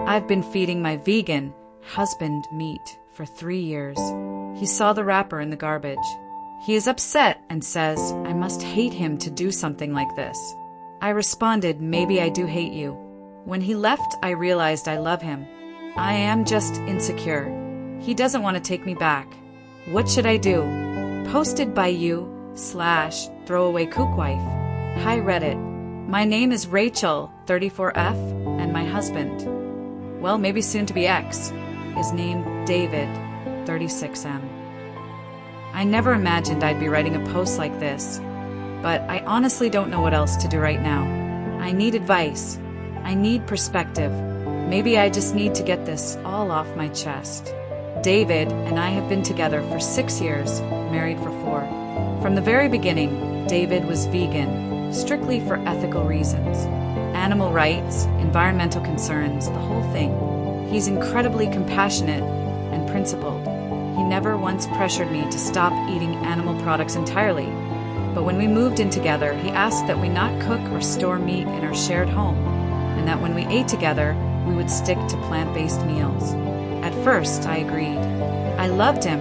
I've been feeding my vegan husband meat for 3 years. He saw the wrapper in the garbage. He is upset and says I must hate him to do something like this. I responded, maybe I do hate you. When he left, I realized I love him. I am just insecure. He doesn't want to take me back. What should I do? Posted by you/throwaway kookwife. Hi Reddit. My name is Rachel, 34F, and my husband, well, maybe soon to be ex, is named David, 36M. I never imagined I'd be writing a post like this, but I honestly don't know what else to do right now. I need advice. I need perspective. Maybe I just need to get this all off my chest. David and I have been together for 6 years, married for 4. From the very beginning, David was vegan, strictly for ethical reasons. Animal rights, environmental concerns, the whole thing. He's incredibly compassionate and principled. He never once pressured me to stop eating animal products entirely. But when we moved in together, he asked that we not cook or store meat in our shared home, and that when we ate together, we would stick to plant-based meals. At first, I agreed. I loved him,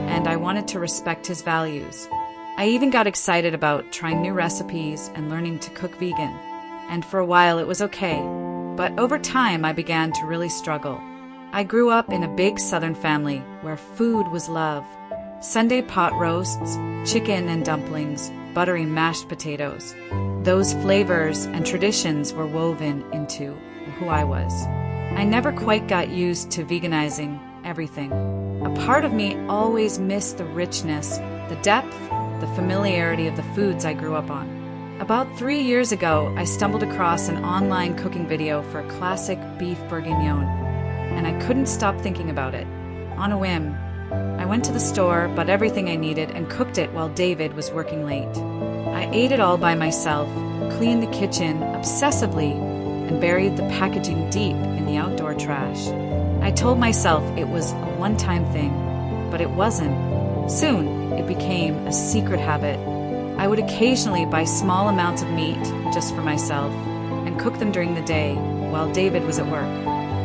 and I wanted to respect his values. I even got excited about trying new recipes and learning to cook vegan. And for a while it was okay, but over time I began to really struggle. I grew up in a big Southern family where food was love. Sunday pot roasts, chicken and dumplings, buttery mashed potatoes. Those flavors and traditions were woven into who I was. I never quite got used to veganizing everything. A part of me always missed the richness, the depth, the familiarity of the foods I grew up on. About 3 years ago, I stumbled across an online cooking video for a classic beef bourguignon, and I couldn't stop thinking about it. On a whim, I went to the store, bought everything I needed, and cooked it while David was working late. I ate it all by myself, cleaned the kitchen obsessively, and buried the packaging deep in the outdoor trash. I told myself it was a one-time thing, but it wasn't. Soon, it became a secret habit. I would occasionally buy small amounts of meat just for myself and cook them during the day while David was at work.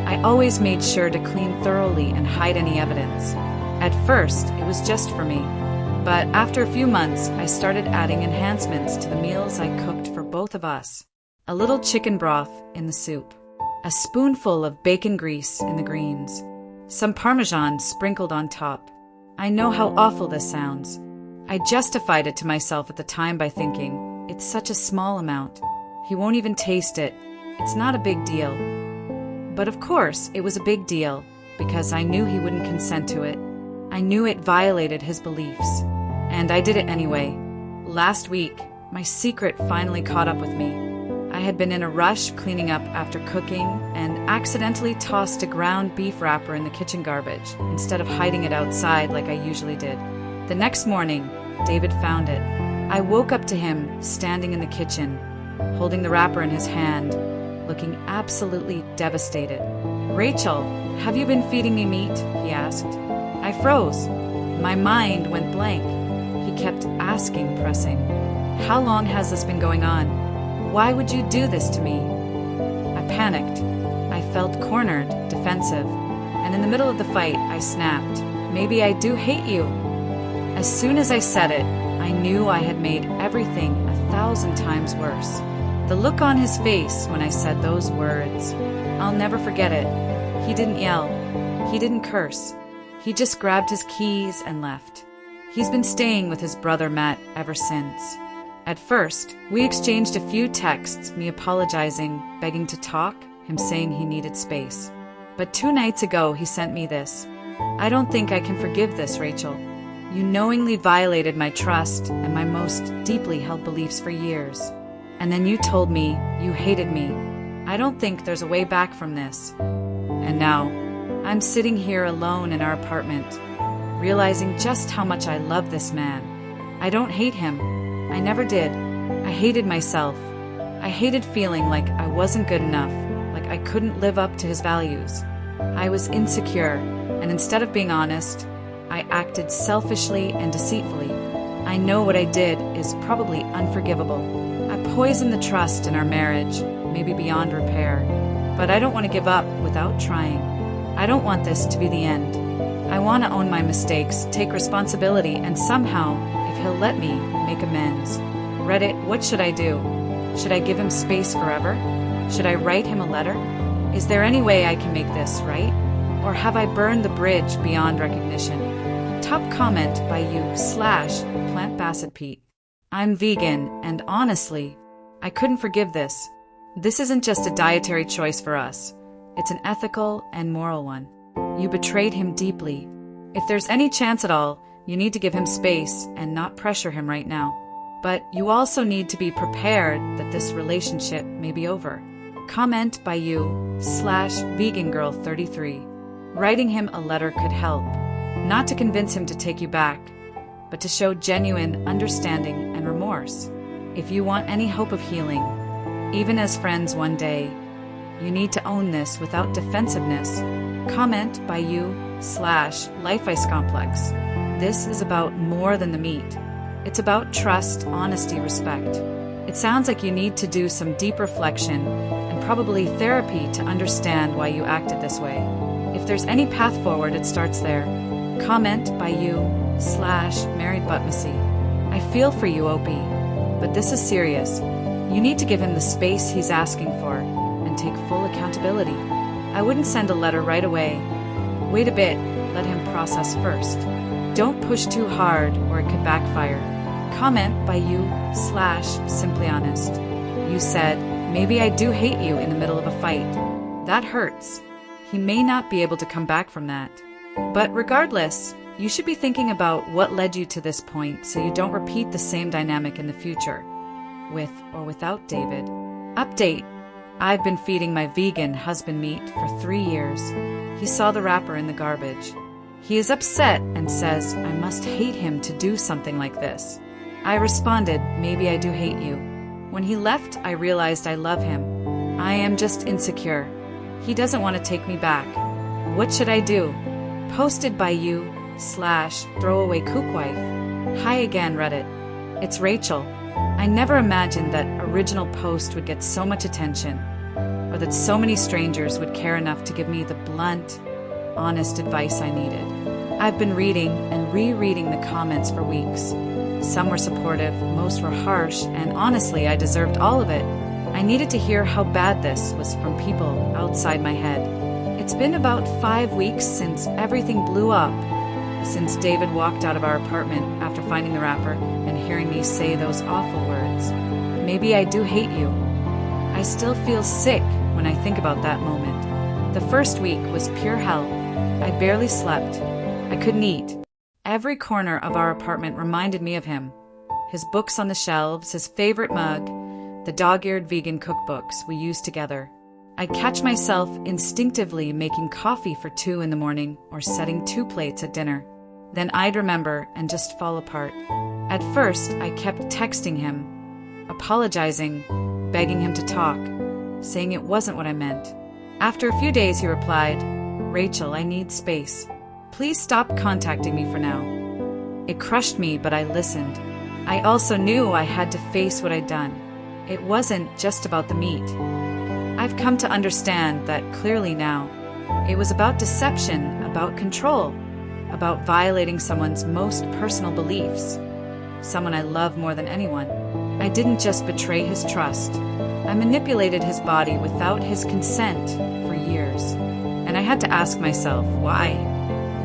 I always made sure to clean thoroughly and hide any evidence. At first, it was just for me, but after a few months, I started adding enhancements to the meals I cooked for both of us. A little chicken broth in the soup, a spoonful of bacon grease in the greens, some Parmesan sprinkled on top. I know how awful this sounds. I justified it to myself at the time by thinking, it's such a small amount. He won't even taste it. It's not a big deal. But of course, it was a big deal, because I knew he wouldn't consent to it. I knew it violated his beliefs. And I did it anyway. Last week, my secret finally caught up with me. I had been in a rush cleaning up after cooking and accidentally tossed a ground beef wrapper in the kitchen garbage instead of hiding it outside like I usually did. The next morning, David found it. I woke up to him standing in the kitchen, holding the wrapper in his hand, looking absolutely devastated. "Rachel, have you been feeding me meat?" he asked. I froze. My mind went blank. He kept asking, pressing, "How long has this been going on? Why would you do this to me?" I panicked. I felt cornered, defensive, and in the middle of the fight, I snapped, "Maybe I do hate you." As soon as I said it, I knew I had made everything 1,000 times worse. The look on his face when I said those words, I'll never forget it. He didn't yell. He didn't curse. He just grabbed his keys and left. He's been staying with his brother Matt ever since. At first, we exchanged a few texts, me apologizing, begging to talk, him saying he needed space. But 2 nights ago, he sent me this. "I don't think I can forgive this, Rachel. You knowingly violated my trust and my most deeply held beliefs for years. And then you told me you hated me. I don't think there's a way back from this." And now, I'm sitting here alone in our apartment, realizing just how much I love this man. I don't hate him. I never did. I hated myself. I hated feeling like I wasn't good enough, like I couldn't live up to his values. I was insecure, and instead of being honest, I acted selfishly and deceitfully. I know what I did is probably unforgivable. I poisoned the trust in our marriage, maybe beyond repair. but I don't want to give up without trying. I don't want this to be the end. I want to own my mistakes, take responsibility, and somehow, if he'll let me, make amends. Reddit, what should I do? Should I give him space forever? Should I write him a letter? Is there any way I can make this right? Or have I burned the bridge beyond recognition? Top comment by you /PlantBassetPete. I'm vegan, and honestly, I couldn't forgive this. This isn't just a dietary choice for us. It's an ethical and moral one. You betrayed him deeply. If there's any chance at all, you need to give him space and not pressure him right now. But you also need to be prepared that this relationship may be over. Comment by you /VeganGirl33. Writing him a letter could help, not to convince him to take you back, but to show genuine understanding and remorse. If you want any hope of healing, even as friends one day, you need to own this without defensiveness. Comment by you /LifeIceComplex. This is about more than the meat. It's about trust, honesty, respect. It sounds like you need to do some deep reflection and probably therapy to understand why you acted this way. If there's any path forward, it starts there. Comment by you /MaryButmacy. I feel for you, Opie, but this is serious. You need to give him the space he's asking for and take full accountability. I wouldn't send a letter right away. Wait a bit, let him process first. Don't push too hard or it could backfire. Comment by you /SimplyHonest. You said, maybe I do hate you in the middle of a fight. That hurts. He may not be able to come back from that. But regardless, you should be thinking about what led you to this point so you don't repeat the same dynamic in the future, with or without David. Update. I've been feeding my vegan husband meat for 3 years. He saw the wrapper in the garbage. He is upset and says, I must hate him to do something like this. I responded, maybe I do hate you. When he left, I realized I love him. I am just insecure. He doesn't want to take me back. What should I do? Posted by you /ThrowawayCookWife. Hi again, Reddit. It's Rachel. I never imagined that original post would get so much attention, or that so many strangers would care enough to give me the blunt, honest advice I needed. I've been reading and rereading the comments for weeks. Some were supportive, most were harsh, and honestly, I deserved all of it. I needed to hear how bad this was from people outside my head. It's been about 5 weeks since everything blew up, since David walked out of our apartment after finding the wrapper and hearing me say those awful words. Maybe I do hate you. I still feel sick when I think about that moment. The first week was pure hell. I barely slept. I couldn't eat. Every corner of our apartment reminded me of him. His books on the shelves, his favorite mug, the dog-eared vegan cookbooks we used together. I'd catch myself instinctively making coffee for 2 in the morning or setting 2 plates at dinner. Then I'd remember and just fall apart. At first, I kept texting him, apologizing, begging him to talk, saying it wasn't what I meant. After a few days, he replied, Rachel, I need space. Please stop contacting me for now. It crushed me, but I listened. I also knew I had to face what I'd done. It wasn't just about the meat. I've come to understand that clearly now. It was about deception, about control, about violating someone's most personal beliefs, someone I love more than anyone. I didn't just betray his trust. I manipulated his body without his consent for years. And I had to ask myself, why?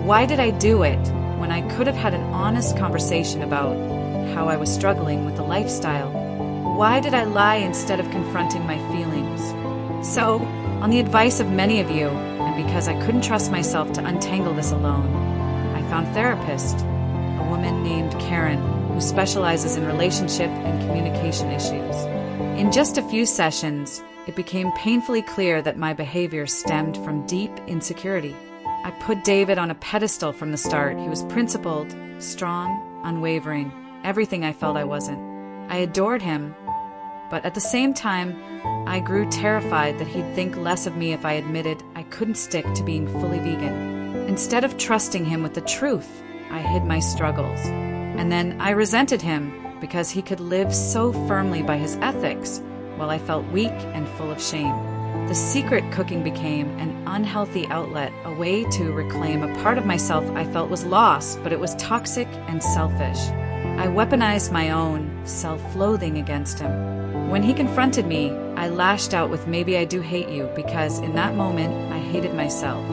Why did I do it when I could have had an honest conversation about how I was struggling with the lifestyle? Why did I lie instead of confronting my feelings? So, on the advice of many of you, and because I couldn't trust myself to untangle this alone, I found a therapist, a woman named Karen, who specializes in relationship and communication issues. In just a few sessions, it became painfully clear that my behavior stemmed from deep insecurity. I put David on a pedestal from the start. He was principled, strong, unwavering, everything I felt I wasn't. I adored him, but at the same time, I grew terrified that he'd think less of me if I admitted I couldn't stick to being fully vegan. Instead of trusting him with the truth, I hid my struggles. And then I resented him because he could live so firmly by his ethics while I felt weak and full of shame. The The secret cooking became an unhealthy outlet, a way to reclaim a part of myself I felt was lost, but it was toxic and selfish. I weaponized my own self-loathing against him. When he confronted me, I lashed out with "maybe I do hate you," because in that moment, I hated myself.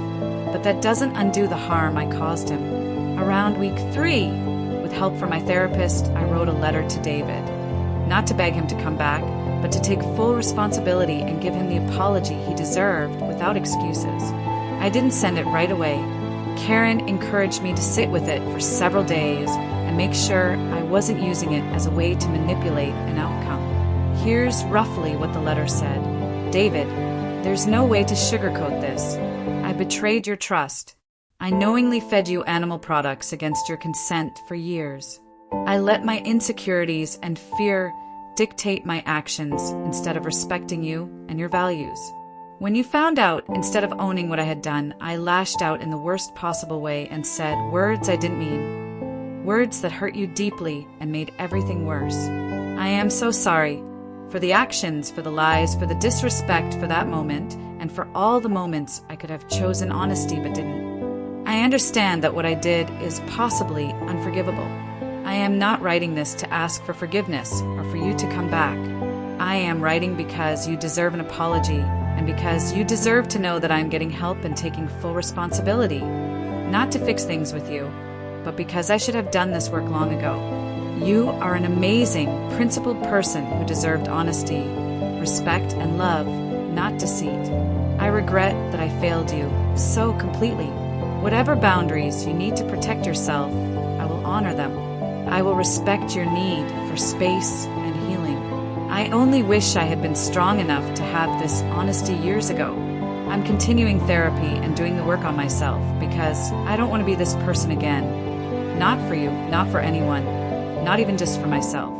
But that doesn't undo the harm I caused him. Around week 3, with help from my therapist, I wrote a letter to David. Not to beg him to come back, but to take full responsibility and give him the apology he deserved without excuses. I didn't send it right away. Karen encouraged me to sit with it for several days and make sure I wasn't using it as a way to manipulate an outcome. Here's roughly what the letter said. "David, there's no way to sugarcoat this. I betrayed your trust. I knowingly fed you animal products against your consent for years. I let my insecurities and fear dictate my actions instead of respecting you and your values. When you found out, instead of owning what I had done, I lashed out in the worst possible way and said words I didn't mean. Words that hurt you deeply and made everything worse. I am so sorry for the actions, for the lies, for the disrespect for that moment, and for all the moments I could have chosen honesty but didn't. I understand that what I did is possibly unforgivable. I am not writing this to ask for forgiveness or for you to come back. I am writing because you deserve an apology and because you deserve to know that I am getting help and taking full responsibility. Not to fix things with you, but because I should have done this work long ago. You are an amazing, principled person who deserved honesty, respect, and love, not deceit. I regret that I failed you so completely. Whatever boundaries you need to protect yourself, I will honor them. I will respect your need for space and healing. I only wish I had been strong enough to have this honesty years ago. I'm continuing therapy and doing the work on myself because I don't want to be this person again. Not for you, not for anyone, not even just for myself.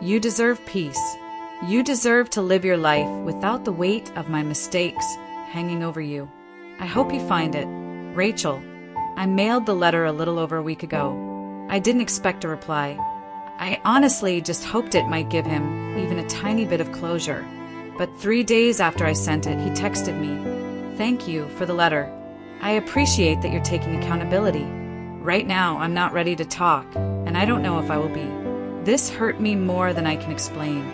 You deserve peace. You deserve to live your life without the weight of my mistakes hanging over you. I hope you find it. Rachel. I mailed the letter a little over a week ago. I didn't expect a reply. I honestly just hoped it might give him even a tiny bit of closure. But 3 days after I sent it, he texted me, "Thank you for the letter. I appreciate that you're taking accountability. Right now, I'm not ready to talk, and I don't know if I will be. This hurt me more than I can explain.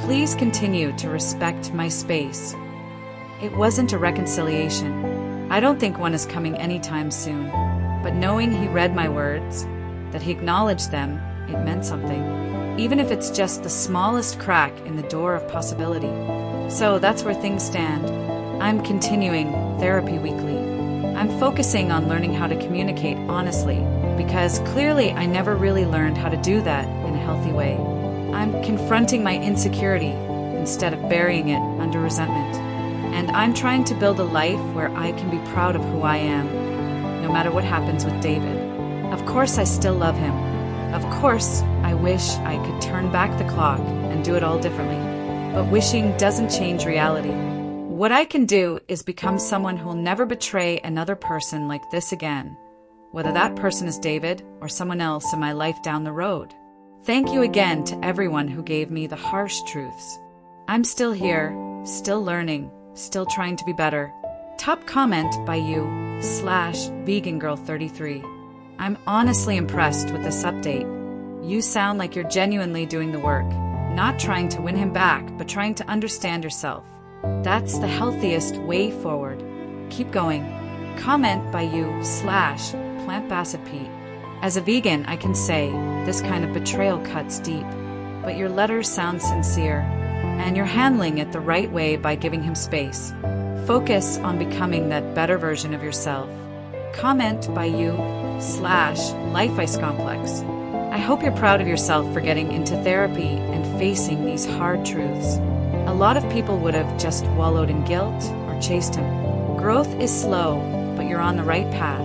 Please continue to respect my space." It wasn't a reconciliation. I don't think one is coming anytime soon. But knowing he read my words, that he acknowledged them, it meant something. Even if it's just the smallest crack in the door of possibility. So that's where things stand. I'm continuing therapy weekly. I'm focusing on learning how to communicate honestly, because clearly I never really learned how to do that in a healthy way. I'm confronting my insecurity instead of burying it under resentment. And I'm trying to build a life where I can be proud of who I am, no matter what happens with David. Of course I still love him. Of course I wish I could turn back the clock and do it all differently. But wishing doesn't change reality. What I can do is become someone who will never betray another person like this again, whether that person is David or someone else in my life down the road. Thank you again to everyone who gave me the harsh truths. I'm still here, still learning, still trying to be better. Top comment by you, /vegangirl33. I'm honestly impressed with this update. You sound like you're genuinely doing the work, not trying to win him back, but trying to understand yourself. That's the healthiest way forward. Keep going. Comment by you, /PlantBassetPete. As a vegan, I can say this kind of betrayal cuts deep, but your letter sounds sincere, and you're handling it the right way by giving him space. Focus on becoming that better version of yourself. Comment by you, /LifeIceComplex. I hope you're proud of yourself for getting into therapy and facing these hard truths. A lot of people would have just wallowed in guilt or chased him. Growth is slow, but you're on the right path.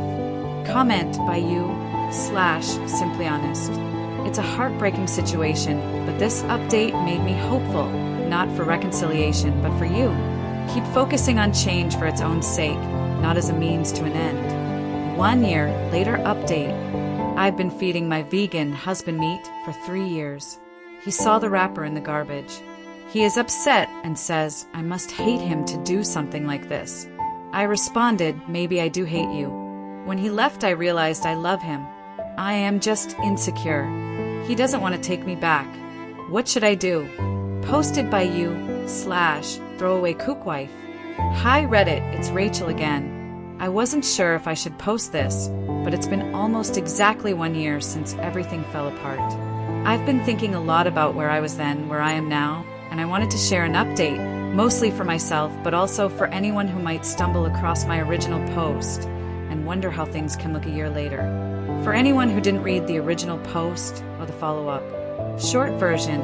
Comment by you, /SimplyHonest. It's a heartbreaking situation, but this update made me hopeful, not for reconciliation, but for you. Keep focusing on change for its own sake, not as a means to an end. 1 year later update. I've been feeding my vegan husband meat for 3 years. He saw the wrapper in the garbage. He is upset and says, I must hate him to do something like this. I responded, maybe I do hate you. When he left, I realized I love him. I am just insecure. He doesn't want to take me back. What should I do? Posted by you / throwaway kookwife. Hi Reddit, it's Rachel again. I wasn't sure if I should post this, but it's been almost exactly 1 year since everything fell apart. I've been thinking a lot about where I was then, where I am now, and I wanted to share an update, mostly for myself, but also for anyone who might stumble across my original post and wonder how things can look a year later. For anyone who didn't read the original post or the follow-up, short version,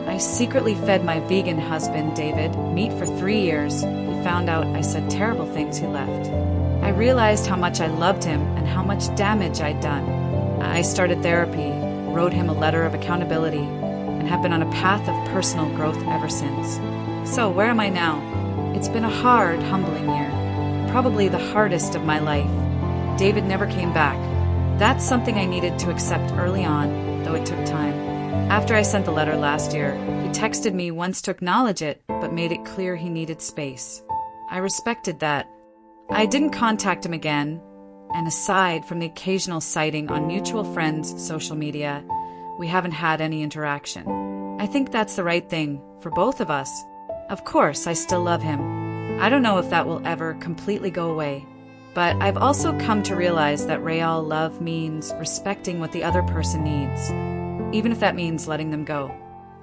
I secretly fed my vegan husband, David, meat for 3 years. He found out I said terrible things, he left. I realized how much I loved him and how much damage I'd done. I started therapy, wrote him a letter of accountability, and have been on a path of personal growth ever since. So where am I now? It's been a hard, humbling year. Probably the hardest of my life. David never came back. That's something I needed to accept early on, though it took time. After I sent the letter last year, he texted me once to acknowledge it, but made it clear he needed space. I respected that. I didn't contact him again, and aside from the occasional sighting on mutual friends' social media, we haven't had any interaction. I think that's the right thing for both of us. Of course, I still love him. I don't know if that will ever completely go away, but I've also come to realize that real love means respecting what the other person needs, even if that means letting them go.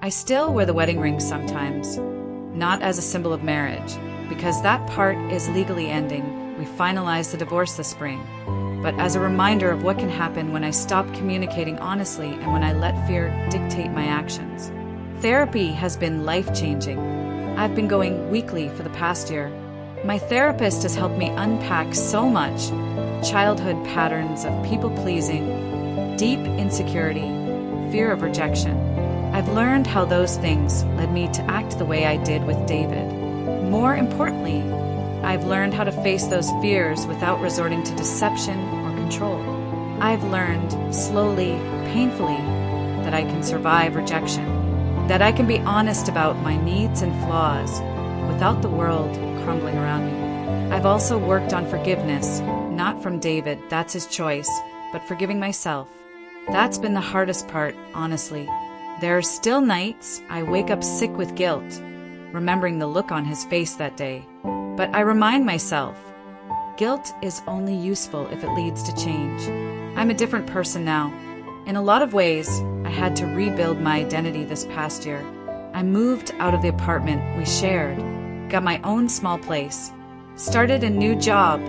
I still wear the wedding ring sometimes, not as a symbol of marriage, because that part is legally ending. We finalized the divorce this spring, but as a reminder of what can happen when I stop communicating honestly and when I let fear dictate my actions. Therapy has been life-changing. I've been going weekly for the past year. My therapist has helped me unpack so much: childhood patterns of people-pleasing, deep insecurity, fear of rejection. I've learned how those things led me to act the way I did with David. More importantly, I've learned how to face those fears without resorting to deception or control. I've learned, slowly, painfully, that I can survive rejection, that I can be honest about my needs and flaws without the world crumbling around me. I've also worked on forgiveness, not from David, that's his choice, but forgiving myself. That's been the hardest part, honestly. There are still nights I wake up sick with guilt, remembering the look on his face that day. But I remind myself, guilt is only useful if it leads to change. I'm a different person now. In a lot of ways, I had to rebuild my identity this past year. I moved out of the apartment we shared, got my own small place, started a new job,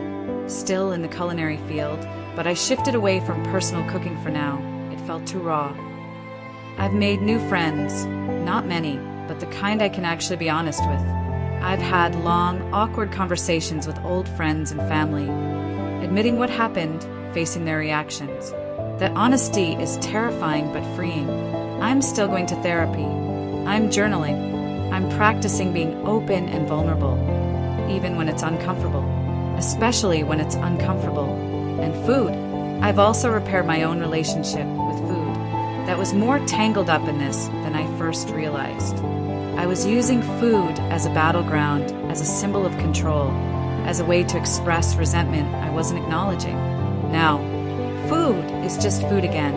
still in the culinary field, but I shifted away from personal cooking for now. It felt too raw. I've made new friends, not many, but the kind I can actually be honest with. I've had long, awkward conversations with old friends and family, admitting what happened, facing their reactions. That honesty is terrifying but freeing. I'm still going to therapy. I'm journaling. I'm practicing being open and vulnerable, even when it's uncomfortable, especially when it's uncomfortable. And food. I've also repaired my own relationship with food that was more tangled up in this than I first realized. I was using food as a battleground, as a symbol of control, as a way to express resentment I wasn't acknowledging. Now, food is just food again.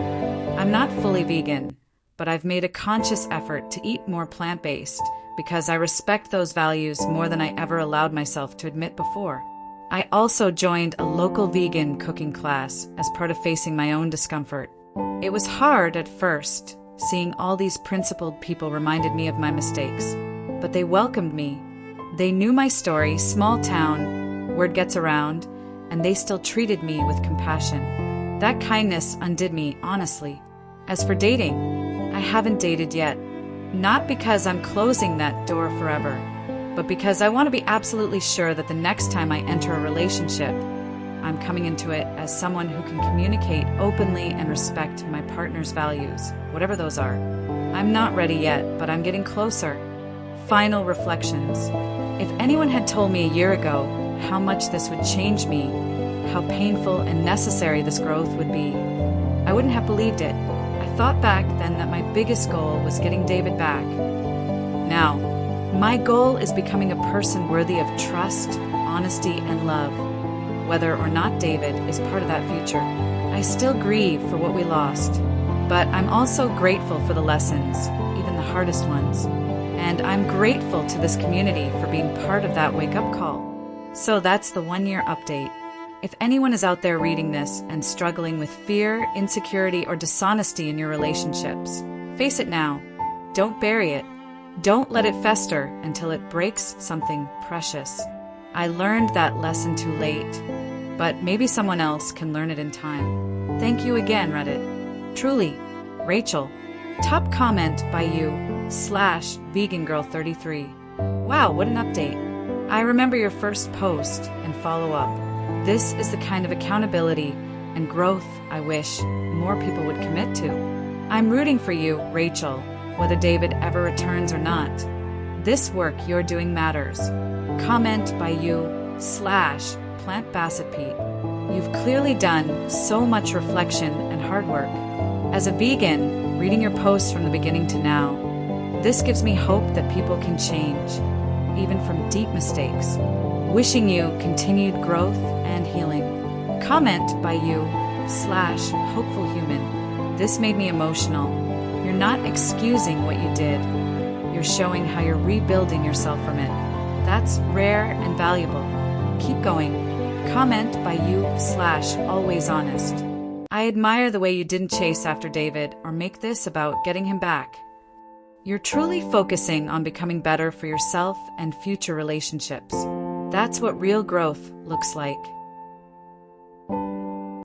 I'm not fully vegan, but I've made a conscious effort to eat more plant-based because I respect those values more than I ever allowed myself to admit before. I also joined a local vegan cooking class as part of facing my own discomfort. It was hard at first. Seeing all these principled people reminded me of my mistakes, but they welcomed me. They knew my story, small town, word gets around, and they still treated me with compassion. That kindness undid me, honestly. As for dating, I haven't dated yet. Not because I'm closing that door forever, but because I want to be absolutely sure that the next time I enter a relationship, I'm coming into it as someone who can communicate openly and respect my partner's values, whatever those are. I'm not ready yet, but I'm getting closer. Final reflections. If anyone had told me a year ago how much this would change me, how painful and necessary this growth would be, I wouldn't have believed it. I thought back then that my biggest goal was getting David back. Now, my goal is becoming a person worthy of trust, honesty, and love. Whether or not David is part of that future, I still grieve for what we lost. But I'm also grateful for the lessons, even the hardest ones. And I'm grateful to this community for being part of that wake-up call. So that's the 1-year update. If anyone is out there reading this and struggling with fear, insecurity, or dishonesty in your relationships, face it now. Don't bury it. Don't let it fester until it breaks something precious. I learned that lesson too late, but maybe someone else can learn it in time. Thank you again, Reddit. Truly, Rachel. Top comment by you, /vegangirl33. Wow, what an update. I remember your first post and follow-up. This is the kind of accountability and growth I wish more people would commit to. I'm rooting for you, Rachel, whether David ever returns or not. This work you're doing matters. Comment by you, /PlantBassetPete. You've clearly done so much reflection and hard work. As a vegan, reading your posts from the beginning to now, this gives me hope that people can change, even from deep mistakes. Wishing you continued growth and healing. Comment by you, /HopefulHuman. This made me emotional. You're not excusing what you did. You're showing how you're rebuilding yourself from it. That's rare and valuable. Keep going. Comment by you, /AlwaysHonest. I admire the way you didn't chase after David or make this about getting him back. You're truly focusing on becoming better for yourself and future relationships. That's what real growth looks like.